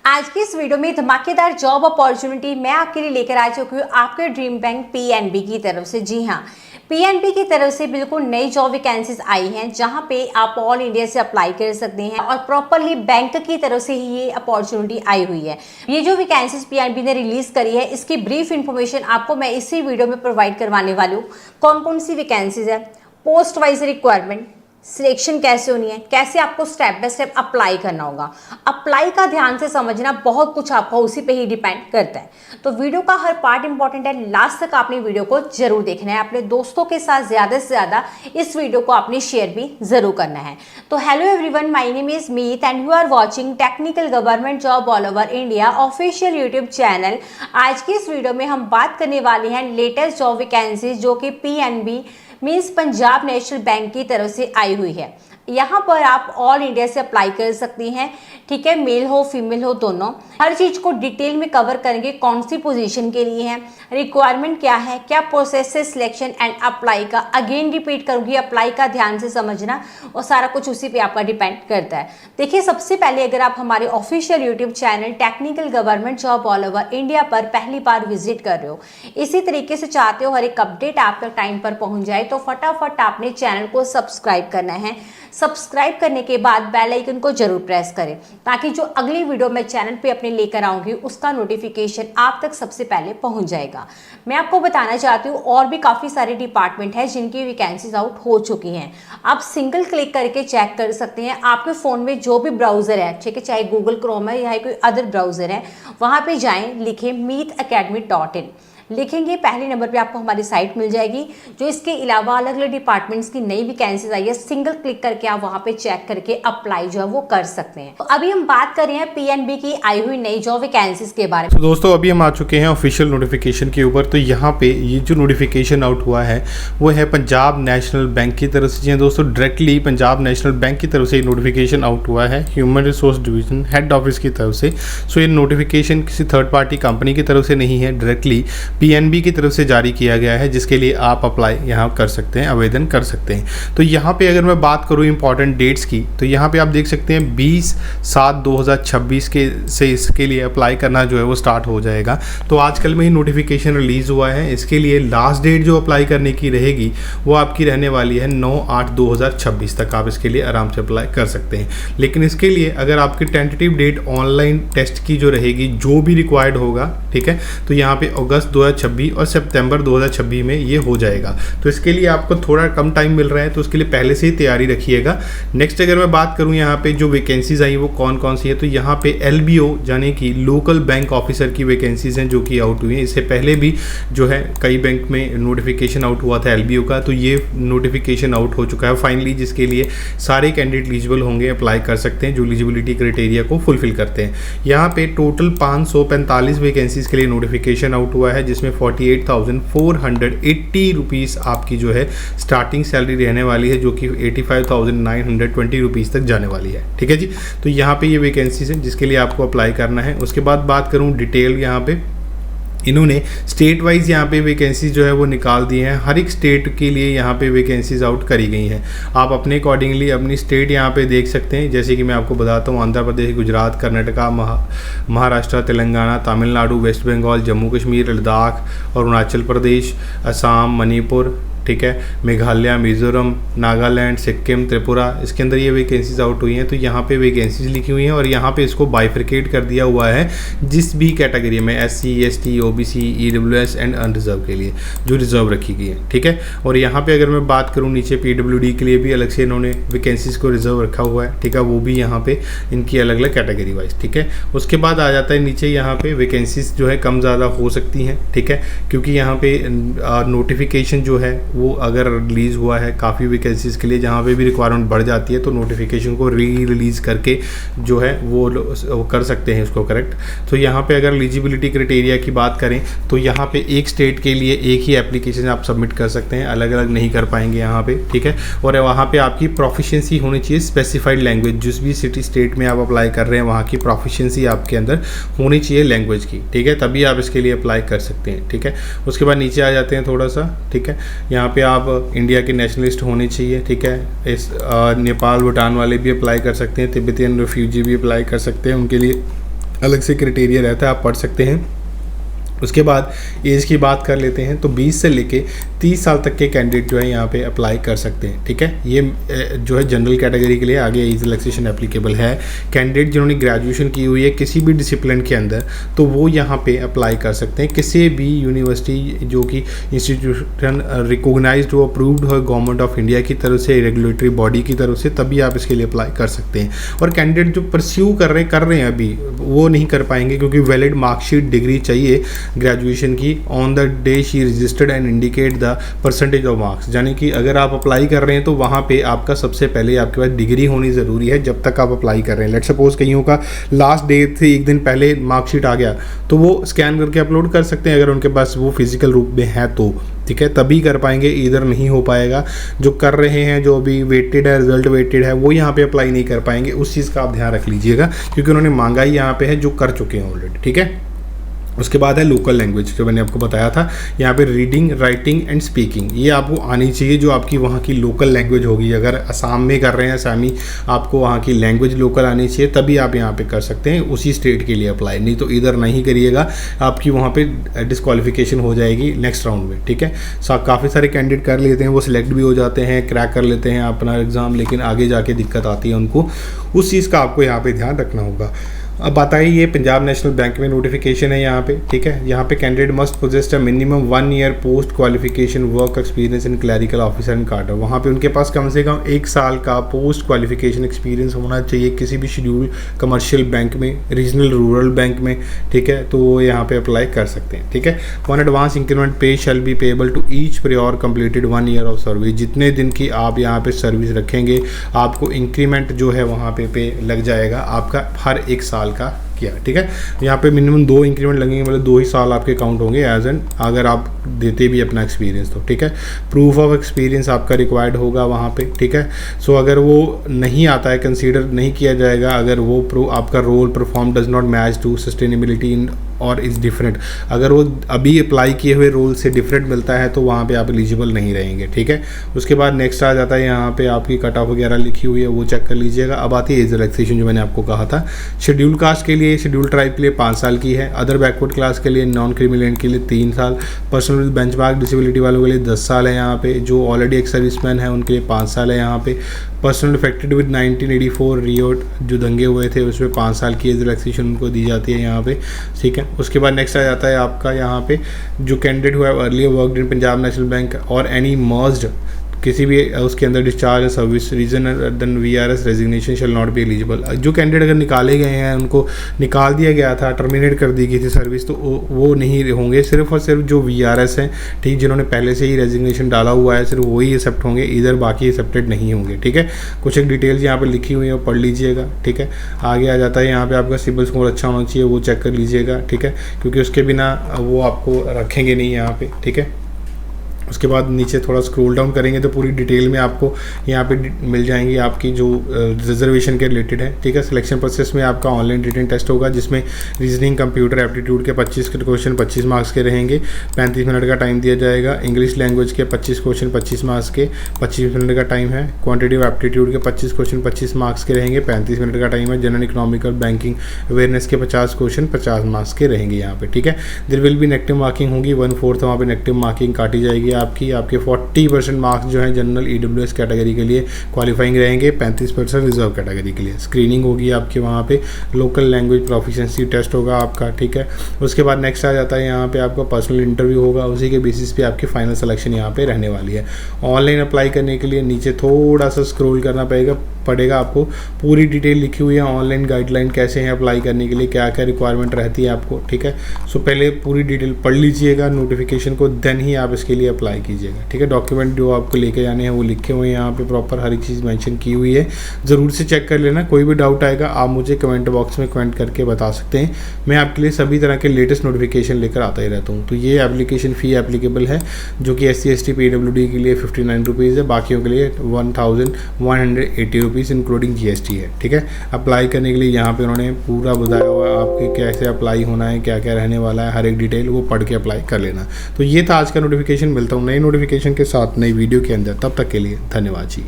आज की इस वीडियो में धमाकेदार जॉब अपॉर्चुनिटी मैं आपके लिए लेकर आ चुकी हूँ आपके ड्रीम बैंक पीएनबी की तरफ से। जी हाँ, पीएनबी की तरफ से बिल्कुल नई जॉब वैकेंसीज आई हैं जहां पे आप ऑल इंडिया से अप्लाई कर सकते हैं और प्रॉपरली बैंक की तरफ से ही ये अपॉर्चुनिटी आई हुई है। ये जो वैकेंसीज पीएनबी ने रिलीज करी है इसकी ब्रीफ इन्फॉर्मेशन आपको मैं इसी वीडियो में प्रोवाइड करवाने वाली हूँ। कौन कौन सी वैकेंसीज है, पोस्ट वाइज रिक्वायरमेंट, सिलेक्शन कैसे होनी है, कैसे आपको स्टेप बाय स्टेप अप्लाई करना होगा। अप्लाई का ध्यान से समझना, बहुत कुछ आपका उसी पे ही डिपेंड करता है। तो वीडियो का हर पार्ट इंपॉर्टेंट है, लास्ट तक आपने वीडियो को जरूर देखना है। अपने दोस्तों के साथ ज़्यादा से ज़्यादा इस वीडियो को आपने शेयर भी जरूर करना है। तो hello everyone, my name is Meet and you are watching technical government job all over India official YouTube channel. आज की इस वीडियो में हम बात करने वाले हैं लेटेस्ट जॉब वैकेंसीज जो कि PNB means Punjab National bank की तरफ से आई हुई है। यहाँ पर आप ऑल इंडिया से अप्लाई कर सकती हैं, ठीक है, मेल हो फीमेल हो दोनों। हर चीज़ को डिटेल में कवर करेंगे, कौन सी पोजीशन के लिए है, रिक्वायरमेंट क्या है, क्या प्रोसेस है सिलेक्शन एंड अप्लाई का। अगेन रिपीट करूंगी, अप्लाई का ध्यान से समझना और सारा कुछ उसी पे आपका डिपेंड करता है। देखिए, सबसे पहले अगर आप हमारे official YouTube channel technical government job all over India पर पहली बार विजिट कर रहे हो, इसी तरीके से चाहते हो हर एक अपडेट आपका टाइम पर पहुंच जाए, तो फटाफट आपने चैनल को सब्सक्राइब करना है। सब्सक्राइब करने के बाद बेल आइकन को जरूर प्रेस करें ताकि जो अगली वीडियो मैं चैनल पे अपने लेकर आऊंगी उसका नोटिफिकेशन आप तक सबसे पहले पहुंच जाएगा। मैं आपको बताना चाहती हूँ और भी काफ़ी सारे डिपार्टमेंट हैं जिनकी वैकेंसीज आउट हो चुकी हैं। आप सिंगल क्लिक करके चेक कर सकते हैं। आपके फ़ोन में जो भी ब्राउज़र है, ठीक है, चाहे गूगल क्रोम है या कोई अदर ब्राउज़र है, वहाँ पर जाएँ, लिखें meetacademy.in, लिखेंगे, पहले नंबर पे आपको हमारी साइट मिल जाएगी। जो इसके अलावा अलग अलग डिपार्टमेंट्स की नई वैकेंसीज आई है, सिंगल क्लिक करके आप वहाँ पे चेक करके अप्लाई जो है वो कर सकते हैं। तो अभी हम बात कर रहे हैं पीएनबी की आई हुई नई जॉब वैकेंसीज के बारे में। तो दोस्तों, अभी हम आ चुके हैं ऑफिशियल नोटिफिकेशन के ऊपर। तो यहाँ पे ये जो नोटिफिकेशन आउट हुआ है वो है पंजाब नेशनल बैंक की तरफ से। जी दोस्तों, डायरेक्टली पंजाब नेशनल बैंक की तरफ से नोटिफिकेशन आउट हुआ है, human resource division head office की तरफ से। सो ये नोटिफिकेशन किसी थर्ड पार्टी कंपनी की तरफ से नहीं है, डायरेक्टली पीएनबी की तरफ से जारी किया गया है, जिसके लिए आप अप्लाई यहाँ कर सकते हैं, आवेदन कर सकते हैं। तो यहाँ पे अगर मैं बात करूँ इंपॉर्टेंट डेट्स की, तो यहाँ पे आप देख सकते हैं 20/7/2026 के से इसके लिए अप्लाई करना जो है वो स्टार्ट हो जाएगा। तो आजकल में ही नोटिफिकेशन रिलीज़ हुआ है। इसके लिए लास्ट डेट जो अप्लाई करने की रहेगी वो आपकी रहने वाली है 9/8/2026 तक। आप इसके लिए आराम से अप्लाई कर सकते हैं। लेकिन इसके लिए अगर आपकी टेंटेटिव डेट ऑनलाइन टेस्ट की जो रहेगी, जो भी रिक्वायर्ड होगा, ठीक है, तो यहाँ पे अगस्त 2026 और सितंबर 2026 में ये हो जाएगा। तो इसके लिए आपको थोड़ा कम टाइम मिल रहा है, तो उसके लिए पहले से ही तैयारी रखिएगा। नेक्स्ट अगर मैं बात करूं यहाँ पे जो वैकेंसीज आई वो कौन कौन सी है, तो यहाँ पे एलबीओ यानी कि लोकल बैंक ऑफिसर की वैकेंसीज हैं जो कि आउट हुई हैं। इससे पहले भी जो है कई बैंक में नोटिफिकेशन आउट हुआ था एलबीओ का, तो ये नोटिफिकेशन आउट हो चुका है फाइनली, जिसके लिए सारे कैंडिडेट एलिजिबल होंगे, अप्लाई कर सकते हैं जो एलिजिबिलिटी क्राइटेरिया को फुलफिल करते हैं। यहाँ पे टोटल 545 वैकेंसीज के लिए नोटिफिकेशन आउट हुआ है, जिसमें 48,480 रुपीज़ आपकी जो है स्टार्टिंग सैलरी रहने वाली है, जो कि 85,920 रुपीज़ तक जाने वाली है। ठीक है जी, तो यहाँ पे ये वैकेंसीज हैं जिसके लिए आपको अप्लाई करना है। उसके बाद बात करूँ डिटेल, यहाँ पे इन्होंने स्टेट वाइज यहाँ पे वैकेंसीज जो है वो निकाल दी हैं। हर एक स्टेट के लिए यहाँ पे वैकेंसीज आउट करी गई हैं। आप अपने अकॉर्डिंगली अपनी स्टेट यहाँ पे देख सकते हैं। जैसे कि मैं आपको बताता हूँ, आंध्र प्रदेश, गुजरात, कर्नाटका, महाराष्ट्र, तेलंगाना, तमिलनाडु, वेस्ट बंगाल, जम्मू कश्मीर, लद्दाख, अरुणाचल प्रदेश, असम, मणिपुर, ठीक है, मेघालय, मिजोरम, नागालैंड, सिक्किम, त्रिपुरा, इसके अंदर ये वैकेंसीज आउट हुई हैं। तो यहाँ पे वैकेंसीज लिखी हुई हैं और यहाँ पे इसको बाइफरकेट कर दिया हुआ है जिस भी कैटेगरी में, SC, ST, OBC, EWS and unreserve के लिए जो रिजर्व रखी गई है। ठीक है, और यहाँ पे अगर मैं बात करूँ नीचे PWD के लिए भी अलग से इन्होंने वैकेंसीज को रिजर्व रखा हुआ है। ठीक है, वो भी यहाँ पे इनकी अलग अलग कैटेगरी वाइज। ठीक है, उसके बाद आ जाता है नीचे यहाँ पे वैकेंसीज जो है कम ज़्यादा हो सकती हैं। ठीक है, क्योंकि यहाँ पे नोटिफिकेशन जो है वो अगर रिलीज़ हुआ है काफ़ी वैकेंसीज़ के लिए, जहाँ पे भी रिक्वायरमेंट बढ़ जाती है तो नोटिफिकेशन को रिलीज़ करके जो है वो कर सकते हैं इसको करेक्ट। तो यहाँ पे अगर एलिजिबिलिटी क्राइटेरिया की बात करें तो यहाँ पे एक स्टेट के लिए एक ही एप्लीकेशन आप सबमिट कर सकते हैं, अलग अलग नहीं कर पाएंगे यहाँ पे। ठीक है, और वहाँ पे आपकी प्रोफिशिएंसी होनी चाहिए स्पेसिफाइड लैंग्वेज, जिस भी सिटी स्टेट में आप अप्लाई कर रहे हैं वहाँ की प्रोफिशिएंसी आपके अंदर होनी चाहिए लैंग्वेज की। ठीक है, तभी आप इसके लिए अप्लाई कर सकते हैं। ठीक है, उसके बाद नीचे आ जाते हैं थोड़ा सा। ठीक है, यहाँ पे आप इंडिया के नेशनलिस्ट होने चाहिए। ठीक है, इस नेपाल, भूटान वाले भी अप्लाई कर सकते हैं, तिब्बतियन रिफ्यूजी भी अप्लाई कर सकते हैं, उनके लिए अलग से क्राइटेरिया रहता है, आप पढ़ सकते हैं। उसके बाद एज की बात कर लेते हैं तो 20 से लेके 30 साल तक के कैंडिडेट जो है यहाँ पे अप्लाई कर सकते हैं, ठीक है। ये जो है जनरल कैटेगरी के लिए आगे एज रिलैक्सेशन एप्लीकेबल है। कैंडिडेट जिन्होंने ग्रेजुएशन की हुई है किसी भी डिसिप्लिन के अंदर तो वो यहाँ पे अप्लाई कर सकते हैं, किसी भी यूनिवर्सिटी जो कि इंस्टीट्यूशन रिकोगनाइज्ड हो, अप्रूव्ड हो गवर्नमेंट ऑफ इंडिया की तरफ से, रेगुलेटरी बॉडी की तरफ से, तभी आप इसके लिए अप्लाई कर सकते हैं। और कैंडिडेट जो परस्यू कर रहे हैं अभी वो नहीं कर पाएंगे क्योंकि वैलिड मार्कशीट डिग्री चाहिए ग्रेजुएशन की on the day she registered and indicate the percentage of marks. यानी कि अगर आप अप्लाई कर रहे हैं तो वहाँ पे आपका सबसे पहले आपके पास डिग्री होनी ज़रूरी है जब तक आप अप्लाई कर रहे हैं। लेट सपोज कईयों का लास्ट डेट से एक दिन पहले मार्कशीट आ गया तो वो स्कैन करके अपलोड कर सकते हैं अगर उनके पास वो फिजिकल रूप में है तो, ठीक है, तभी कर पाएंगे, इधर नहीं हो पाएगा। जो कर रहे हैं, जो अभी वेटेड है, रिजल्ट वेटेड है, वो यहाँ पे अप्लाई नहीं कर पाएंगे। उस चीज़ का आप ध्यान रख लीजिएगा क्योंकि उन्होंने महंगाई यहाँ पे है जो कर चुके हैं ऑलरेडी, ठीक है। उसके बाद है लोकल लैंग्वेज, जो मैंने आपको बताया था यहाँ पे रीडिंग, राइटिंग एंड स्पीकिंग, ये आपको आनी चाहिए जो आपकी वहाँ की लोकल लैंग्वेज होगी। अगर असम में कर रहे हैं असामी, आपको वहाँ की लैंग्वेज लोकल आनी चाहिए तभी आप यहाँ पे कर सकते हैं उसी स्टेट के लिए अप्लाई, नहीं तो इधर नहीं करिएगा, आपकी वहाँ पे डिस्क्वालिफिकेशन हो जाएगी नेक्स्ट राउंड में, ठीक है। काफ़ी सारे कैंडिडेट कर लेते हैं, वो सिलेक्ट भी हो जाते हैं, क्रैक कर लेते हैं अपना एग्ज़ाम, लेकिन आगे जाके दिक्कत आती है उनको, उस चीज़ का आपको यहाँ पे ध्यान रखना होगा। अब बताइए, ये पंजाब नेशनल बैंक में नोटिफिकेशन है यहाँ पे, ठीक है। यहाँ पे candidate must पोजेस्ट a minimum 1 year post qualification work experience in clerical officer and कार्डर। वहाँ पे उनके पास कम से कम 1 साल का पोस्ट क्वालिफिकेशन एक्सपीरियंस होना चाहिए किसी भी शेड्यूल कमर्शियल बैंक में, रीजनल रूरल बैंक में, ठीक है, तो वो यहाँ पे अप्लाई कर सकते हैं, ठीक है। One advance increment pay shall be payable to each prior completed 1 year of service. जितने दिन की आप यहाँ पे सर्विस रखेंगे आपको इंक्रीमेंट जो है वहाँ पे लग जाएगा आपका हर 1 साल का किया, ठीक है। यहाँ पे मिनिमम 2 इंक्रीमेंट लगेंगे, मतलब 2 ही साल आपके काउंट होंगे एज एन, अगर आप देते भी अपना एक्सपीरियंस तो, ठीक है। प्रूफ ऑफ एक्सपीरियंस आपका रिक्वायर्ड होगा वहाँ पे, ठीक है। सो अगर वो नहीं आता है, कंसीडर नहीं किया जाएगा अगर वो आपका role perform does not match to sustainability in और इज़ डिफरेंट, अगर वो अभी अप्लाई किए हुए रोल से डिफरेंट मिलता है तो वहाँ पे आप एलिजिबल नहीं रहेंगे, ठीक है। उसके बाद नेक्स्ट आ जाता है यहाँ पे आपकी कट ऑफ वगैरह लिखी हुई है, वो चेक कर लीजिएगा। अब आती है एज रिलैक्सेशन जो मैंने आपको कहा था। शेड्यूल कास्ट के लिए, शेड्यूल ट्राइब के लिए 5 साल की है, अदर बैकवर्ड क्लास के लिए, नॉन क्रिमिनल के लिए 3 साल, पर्सनल विद बेंचमार्क डिसेबिलिटी वालों के लिए 10 साल है यहाँ पे, जो ऑलरेडी एक्स सर्विसमैन है उनके लिए 5 साल है यहाँ पे, पर्सनल अफेक्टेड विद 1984 रियोट जो दंगे हुए थे उसमें 5 साल की एज रिलैक्सेशन उनको दी जाती है यहाँ पे, ठीक है। उसके बाद नेक्स्ट आ जाता है आपका यहाँ पे जो कैंडिडेट हुआ है earlier worked in Punjab National Bank और एनी मर्ज्ड किसी भी उसके अंदर discharge service reason then VRS resignation shall not be eligible. जो कैंडिडेट अगर निकाले गए हैं, उनको निकाल दिया गया था, टर्मिनेट कर दी गई थी सर्विस, तो वो नहीं होंगे। सिर्फ और सिर्फ जो VRS हैं, ठीक, जिन्होंने पहले से ही रेजिग्नेशन डाला हुआ है, सिर्फ वही एक्सेप्ट होंगे, इधर बाकी एक्सेप्टेड नहीं होंगे, ठीक है। कुछ एक डिटेल्स यहाँ पर लिखी हुई है, वो पढ़ लीजिएगा, ठीक है। आगे आ जाता है यहाँ पर आपका सिविल स्कोर अच्छा होना चाहिए, वो चेक कर लीजिएगा, ठीक है, क्योंकि उसके बिना वो आपको रखेंगे नहीं यहाँ पर, ठीक है। उसके बाद नीचे थोड़ा स्क्रॉल डाउन करेंगे तो पूरी डिटेल में आपको यहाँ पे मिल जाएंगी आपकी जो रिजर्वेशन के रिलेटेड है, ठीक है। सिलेक्शन प्रोसेस में आपका ऑनलाइन रिटन टेस्ट होगा जिसमें रीजनिंग, कंप्यूटर एप्टीट्यूड के 25 के क्वेश्चन 25 मार्क्स के रहेंगे, 35 मिनट का टाइम दिया जाएगा। इंग्लिश लैंग्वेज के 25 क्वेश्चन 25 मार्क्स के, 25 मिनट का टाइम है। क्वान्टिटेटिव एप्टीट्यूड के 25 क्वेश्चन 25 मार्क्स के रहेंगे, 35 मिनट का टाइम है। जनरल इकोनॉमिकल बैंकिंग अवेयरनेस के 50 क्वेश्चन 50 मार्क्स के रहेंगे यहाँ पे, ठीक है। There will be negative marking होगी, 1/4 वहाँ पे नेगेटिव मार्किंग काटी जाएगी आपके 40% मार्क्स जो है जनरल EWS कैटेगरी के लिए क्वालिफाइंग रहेंगे, 35% रिजर्व कैटेगरी के लिए। स्क्रीनिंग होगी आपके वहाँ पे, लोकल लैंग्वेज प्रोफिशिएंसी टेस्ट होगा आपका, ठीक है। उसके बाद नेक्स्ट आ जाता है यहाँ पे आपका पर्सनल इंटरव्यू होगा, उसी के बेसिस पे आपकी फाइनल सिलेक्शन यहाँ पे रहने वाली है। ऑनलाइन अप्लाई करने के लिए नीचे थोड़ा सा स्क्रॉल करना पड़ेगा आपको, पूरी डिटेल लिखी हुई है, ऑनलाइन गाइडलाइन कैसे हैं अप्लाई करने के लिए, क्या क्या रिक्वायरमेंट रहती है आपको, ठीक है। सो पहले पूरी डिटेल पढ़ लीजिएगा नोटिफिकेशन को, देन ही आप इसके लिए अप्लाई कीजिएगा, ठीक है। डॉक्यूमेंट जो आपको लेके जाने हैं वो लिखे हुए हैं यहाँ पे, प्रॉपर हर एक चीज़ मेंशन की हुई है, ज़रूर से चेक कर लेना। कोई भी डाउट आएगा आप मुझे कमेंट बॉक्स में कमेंट करके बता सकते हैं, मैं आपके लिए सभी तरह के लेटेस्ट नोटिफिकेशन लेकर आता ही रहता हूँ। तो ये एप्लीकेशन फ़ी एप्लीकेबल है जो कि SC ST PWD के लिए 59 रुपीज़ है, बाकियों के लिए 1180 रुपीज़ इंक्लूडिंग GST है, ठीक है। अप्लाई करने के लिए यहाँ पे उन्होंने पूरा बताया हुआ है आपके कैसे अप्लाई होना है, क्या क्या रहने वाला है, हर एक डिटेल वो पढ़ के अप्लाई कर लेना। तो ये था आज का नोटिफिकेशन, मिलता हूँ नई नोटिफिकेशन के साथ नई वीडियो के अंदर, तब तक के लिए धन्यवाद जी।